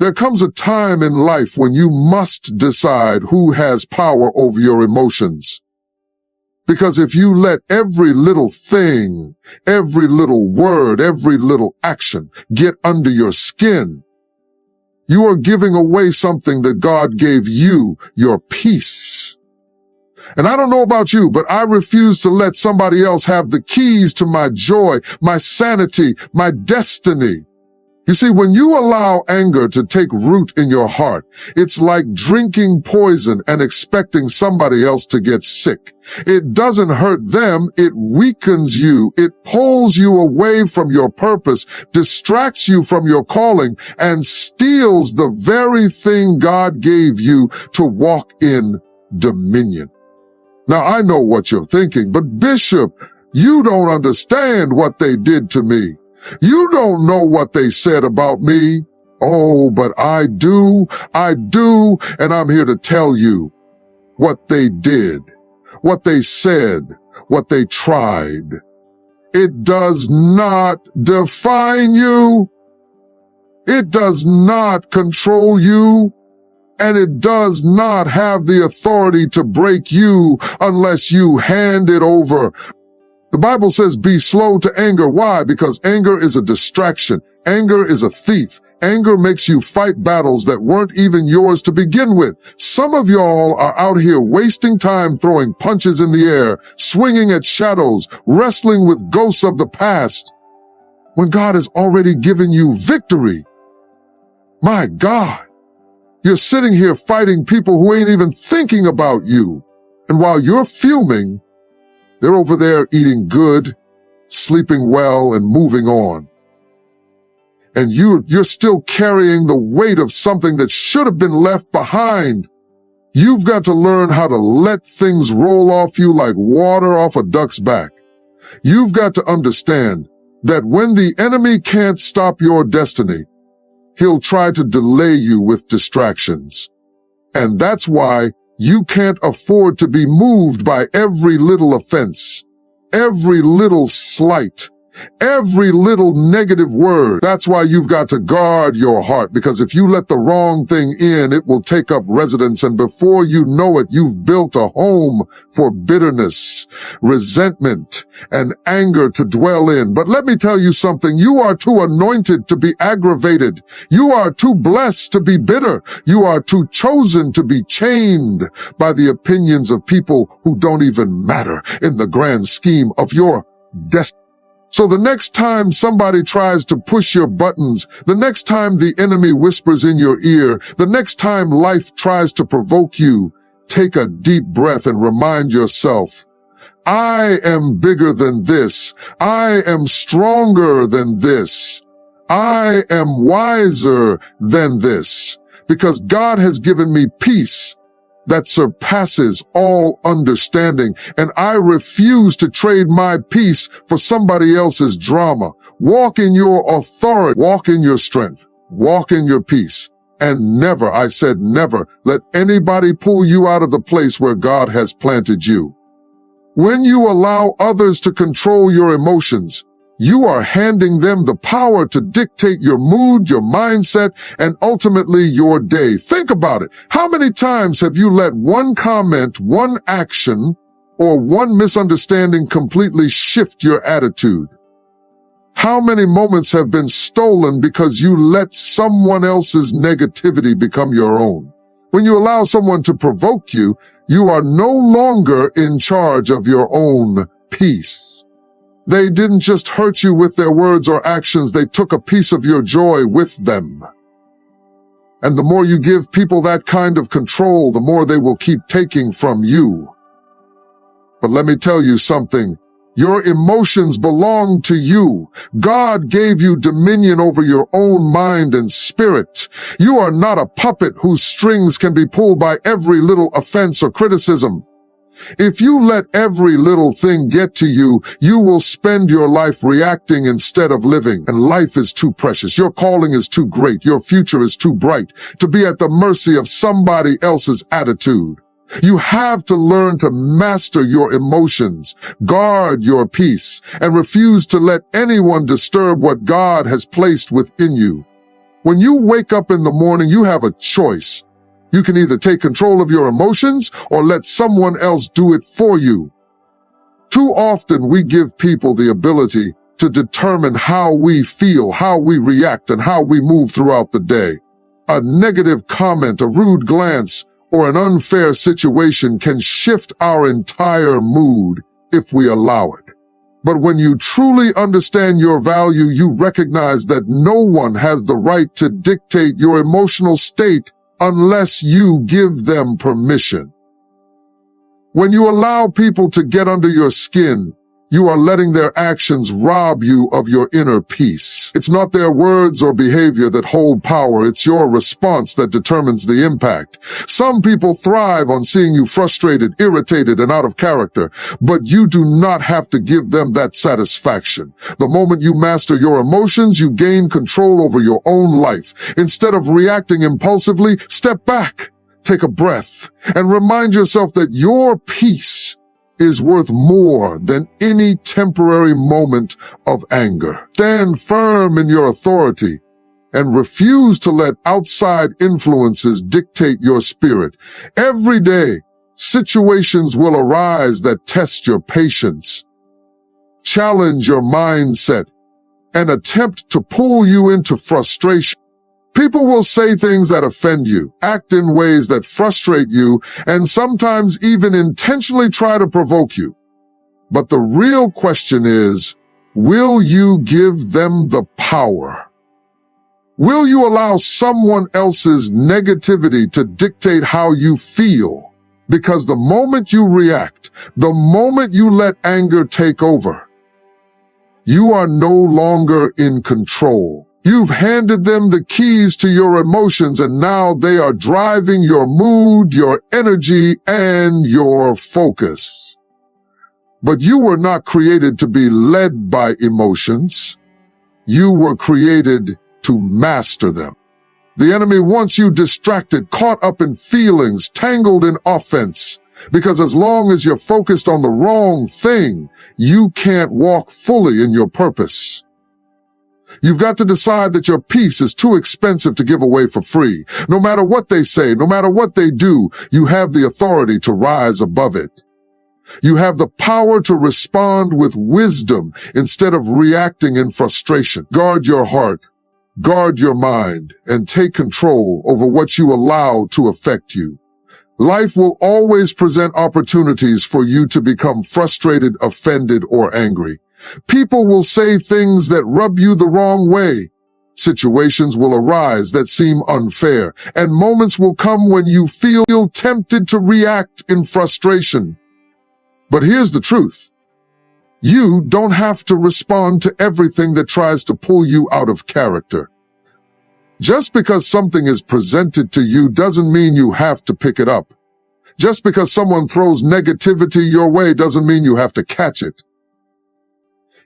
There comes a time in life when you must decide who has power over your emotions. Because if you let every little thing, every little word, every little action get under your skin, you are giving away something that God gave you, your peace. And I don't know about you, but I refuse to let somebody else have the keys to my joy, my sanity, my destiny. You see, when you allow anger to take root in your heart, it's like drinking poison and expecting somebody else to get sick. It doesn't hurt them, it weakens you, it pulls you away from your purpose, distracts you from your calling, and steals the very thing God gave you to walk in dominion. Now, I know what you're thinking, but Bishop, you don't understand what they did to me. You don't know what they said about me. Oh, but I do, and I'm here to tell you what they did, what they said, what they tried. It does not define you. It does not control you. And it does not have the authority to break you unless you hand it over. The Bible says be slow to anger. Why? Because anger is a distraction. Anger is a thief. Anger makes you fight battles that weren't even yours to begin with. Some of y'all are out here wasting time throwing punches in the air, swinging at shadows, wrestling with ghosts of the past, when God has already given you victory. My God, you're sitting here fighting people who ain't even thinking about you. And while you're fuming, they're over there eating good, sleeping well, and moving on. And you're still carrying the weight of something that should have been left behind. You've got to learn how to let things roll off you like water off a duck's back. You've got to understand that when the enemy can't stop your destiny, he'll try to delay you with distractions. And that's why you can't afford to be moved by every little offense, every little slight, every little negative word. That's why you've got to guard your heart, because if you let the wrong thing in, it will take up residence. And before you know it, you've built a home for bitterness, resentment, and anger to dwell in. But let me tell you something. You are too anointed to be aggravated. You are too blessed to be bitter. You are too chosen to be chained by the opinions of people who don't even matter in the grand scheme of your destiny. So the next time somebody tries to push your buttons, the next time the enemy whispers in your ear, the next time life tries to provoke you, take a deep breath and remind yourself, I am bigger than this. I am stronger than this. I am wiser than this, because God has given me peace that surpasses all understanding, and I refuse to trade my peace for somebody else's drama. Walk in your authority, walk in your strength, walk in your peace, and never, I said never, let anybody pull you out of the place where God has planted you. When you allow others to control your emotions, you are handing them the power to dictate your mood, your mindset, and ultimately your day. Think about it. How many times have you let one comment, one action, or one misunderstanding completely shift your attitude? How many moments have been stolen because you let someone else's negativity become your own? When you allow someone to provoke you, you are no longer in charge of your own peace. They didn't just hurt you with their words or actions, they took a piece of your joy with them. And the more you give people that kind of control, the more they will keep taking from you. But let me tell you something. Your emotions belong to you. God gave you dominion over your own mind and spirit. You are not a puppet whose strings can be pulled by every little offense or criticism. If you let every little thing get to you, you will spend your life reacting instead of living. And life is too precious. Your calling is too great. Your future is too bright to be at the mercy of somebody else's attitude. You have to learn to master your emotions, guard your peace, and refuse to let anyone disturb what God has placed within you. When you wake up in the morning, you have a choice. You can either take control of your emotions or let someone else do it for you. Too often we give people the ability to determine how we feel, how we react, and how we move throughout the day. A negative comment, a rude glance, or an unfair situation can shift our entire mood if we allow it. But when you truly understand your value, you recognize that no one has the right to dictate your emotional state unless you give them permission. When you allow people to get under your skin, you are letting their actions rob you of your inner peace. It's not their words or behavior that hold power. It's your response that determines the impact. Some people thrive on seeing you frustrated, irritated, and out of character, but you do not have to give them that satisfaction. The moment you master your emotions, you gain control over your own life. Instead of reacting impulsively, step back, take a breath, and remind yourself that your peace is worth more than any temporary moment of anger. Stand firm in your authority and refuse to let outside influences dictate your spirit. Every day, situations will arise that test your patience, challenge your mindset, and attempt to pull you into frustration. People will say things that offend you, act in ways that frustrate you, and sometimes even intentionally try to provoke you. But the real question is, will you give them the power? Will you allow someone else's negativity to dictate how you feel? Because the moment you react, the moment you let anger take over, you are no longer in control. You've handed them the keys to your emotions, and now they are driving your mood, your energy, and your focus. But you were not created to be led by emotions. You were created to master them. The enemy wants you distracted, caught up in feelings, tangled in offense, because as long as you're focused on the wrong thing, you can't walk fully in your purpose. You've got to decide that your peace is too expensive to give away for free. No matter what they say, no matter what they do, you have the authority to rise above it. You have the power to respond with wisdom instead of reacting in frustration. Guard your heart, guard your mind, and take control over what you allow to affect you. Life will always present opportunities for you to become frustrated, offended, or angry. People will say things that rub you the wrong way. Situations will arise that seem unfair, and moments will come when you feel tempted to react in frustration. But here's the truth. You don't have to respond to everything that tries to pull you out of character. Just because something is presented to you doesn't mean you have to pick it up. Just because someone throws negativity your way doesn't mean you have to catch it.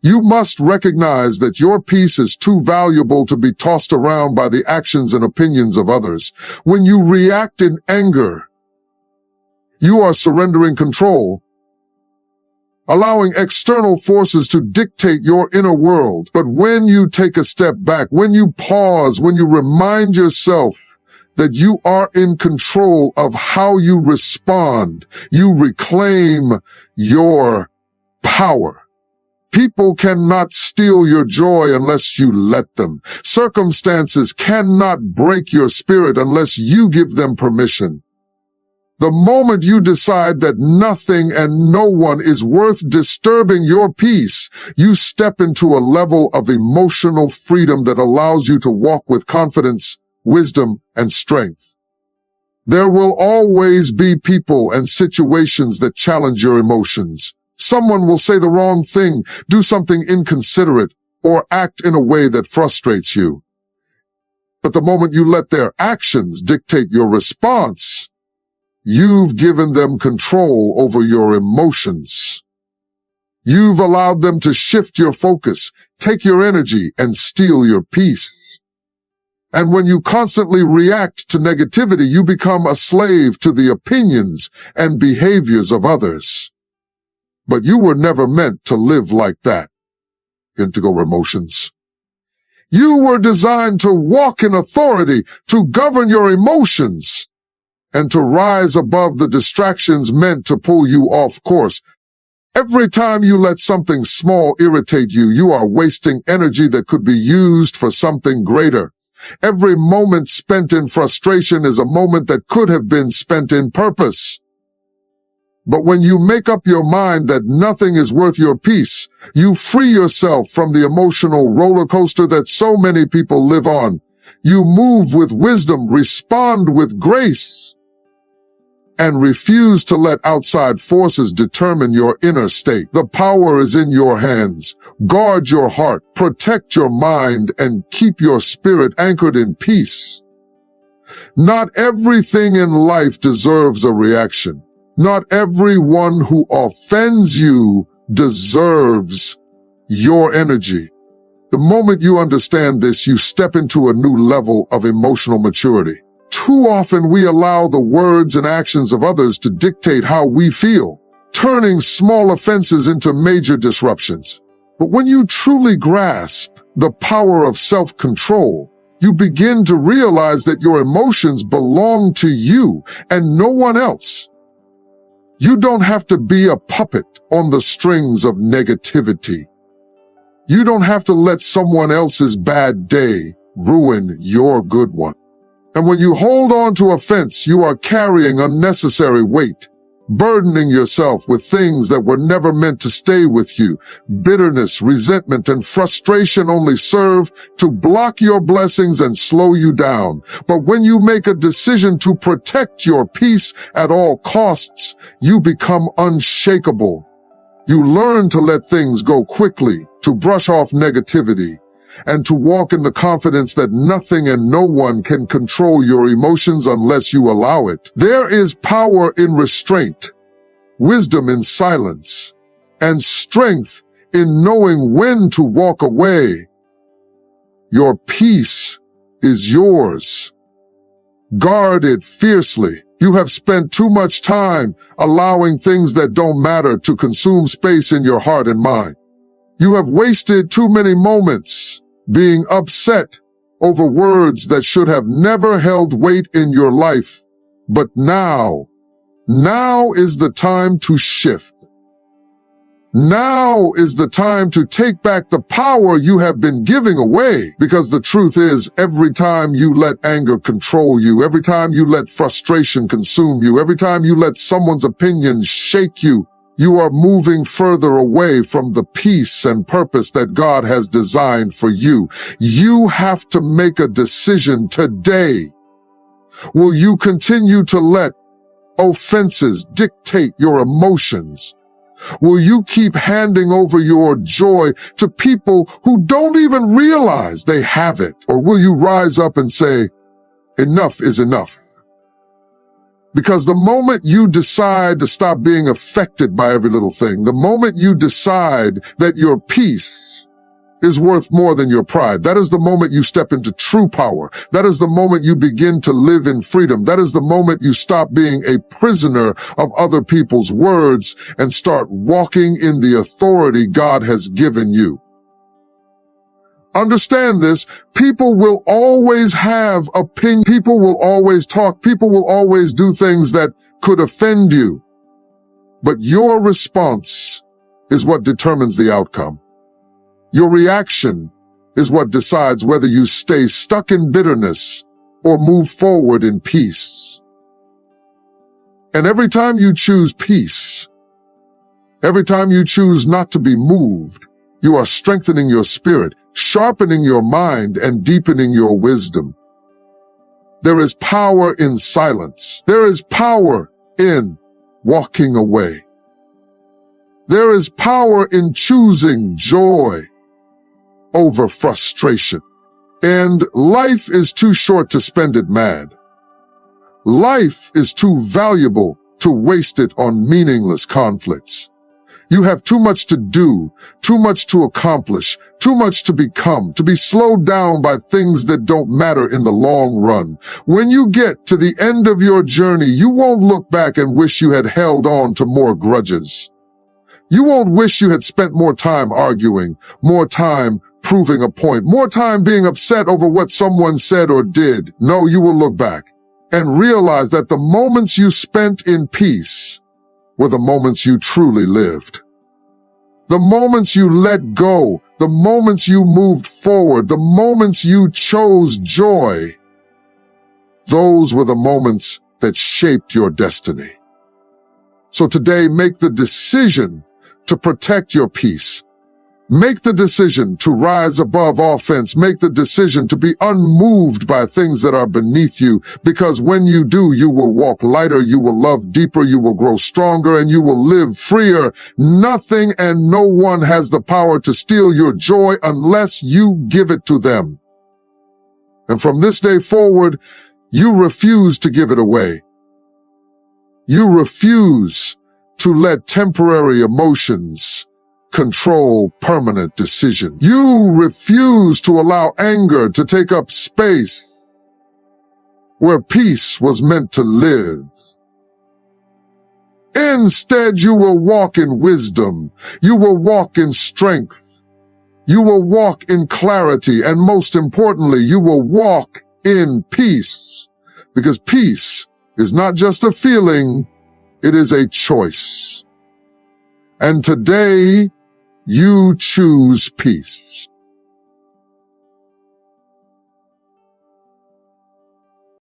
You must recognize that your peace is too valuable to be tossed around by the actions and opinions of others. When you react in anger, you are surrendering control, allowing external forces to dictate your inner world. But when you take a step back, when you pause, when you remind yourself that you are in control of how you respond, you reclaim your power. People cannot steal your joy unless you let them. Circumstances cannot break your spirit unless you give them permission. The moment you decide that nothing and no one is worth disturbing your peace, you step into a level of emotional freedom that allows you to walk with confidence, wisdom, and strength. There will always be people and situations that challenge your emotions. Someone will say the wrong thing, do something inconsiderate, or act in a way that frustrates you. But the moment you let their actions dictate your response, you've given them control over your emotions. You've allowed them to shift your focus, take your energy, and steal your peace. And when you constantly react to negativity, you become a slave to the opinions and behaviors of others. But you were never meant to live like that. Indigo emotions. You were designed to walk in authority, to govern your emotions, and to rise above the distractions meant to pull you off course. Every time you let something small irritate you, you are wasting energy that could be used for something greater. Every moment spent in frustration is a moment that could have been spent in purpose. But when you make up your mind that nothing is worth your peace, you free yourself from the emotional roller coaster that so many people live on. You move with wisdom, respond with grace, and refuse to let outside forces determine your inner state. The power is in your hands. Guard your heart, protect your mind, and keep your spirit anchored in peace. Not everything in life deserves a reaction. Not everyone who offends you deserves your energy. The moment you understand this, you step into a new level of emotional maturity. Too often we allow the words and actions of others to dictate how we feel, turning small offenses into major disruptions. But when you truly grasp the power of self-control, you begin to realize that your emotions belong to you and no one else. You don't have to be a puppet on the strings of negativity. You don't have to let someone else's bad day ruin your good one. And when you hold on to offense, you are carrying unnecessary weight, burdening yourself with things that were never meant to stay with you. Bitterness, resentment, and frustration only serve to block your blessings and slow you down. But when you make a decision to protect your peace at all costs, you become unshakable. You learn to let things go quickly, to brush off negativity, and to walk in the confidence that nothing and no one can control your emotions unless you allow it. There is power in restraint, wisdom in silence, and strength in knowing when to walk away. Your peace is yours. Guard it fiercely. You have spent too much time allowing things that don't matter to consume space in your heart and mind. You have wasted too many moments being upset over words that should have never held weight in your life. But now is the time to shift. Now is the time to take back the power you have been giving away. Because the truth is, every time you let anger control you, every time you let frustration consume you, every time you let someone's opinion shake you, you are moving further away from the peace and purpose that God has designed for you. You have to make a decision today. Will you continue to let offenses dictate your emotions? Will you keep handing over your joy to people who don't even realize they have it? Or will you rise up and say, enough is enough? Because the moment you decide to stop being affected by every little thing, the moment you decide that your peace is worth more than your pride, that is the moment you step into true power. That is the moment you begin to live in freedom. That is the moment you stop being a prisoner of other people's words and start walking in the authority God has given you. Understand this. People will always have opinion. People will always talk. People will always do things that could offend you. But your response is what determines the outcome. Your reaction is what decides whether you stay stuck in bitterness or move forward in peace. And every time you choose peace, every time you choose not to be moved, you are strengthening your spirit, sharpening your mind, and deepening your wisdom. There is power in silence. There is power in walking away. There is power in choosing joy over frustration. And life is too short to spend it mad. Life is too valuable to waste it on meaningless conflicts. You have too much to do, too much to accomplish, too much to become, to be slowed down by things that don't matter in the long run. When you get to the end of your journey, you won't look back and wish you had held on to more grudges. You won't wish you had spent more time arguing, more time proving a point, more time being upset over what someone said or did. No, you will look back and realize that the moments you spent in peace were the moments you truly lived. The moments you let go, the moments you moved forward, the moments you chose joy, those were the moments that shaped your destiny. So today, make the decision to protect your peace. Make the decision to rise above offense. Make the decision to be unmoved by things that are beneath you, because when you do, you will walk lighter, you will love deeper, you will grow stronger, and you will live freer. Nothing and no one has the power to steal your joy unless you give it to them. And from this day forward, you refuse to give it away. You refuse to let temporary emotions control permanent decision. You refuse to allow anger to take up space where peace was meant to live. Instead, you will walk in wisdom. You will walk in strength. You will walk in clarity. And most importantly, you will walk in peace. Because peace is not just a feeling, it is a choice. And today, you choose peace.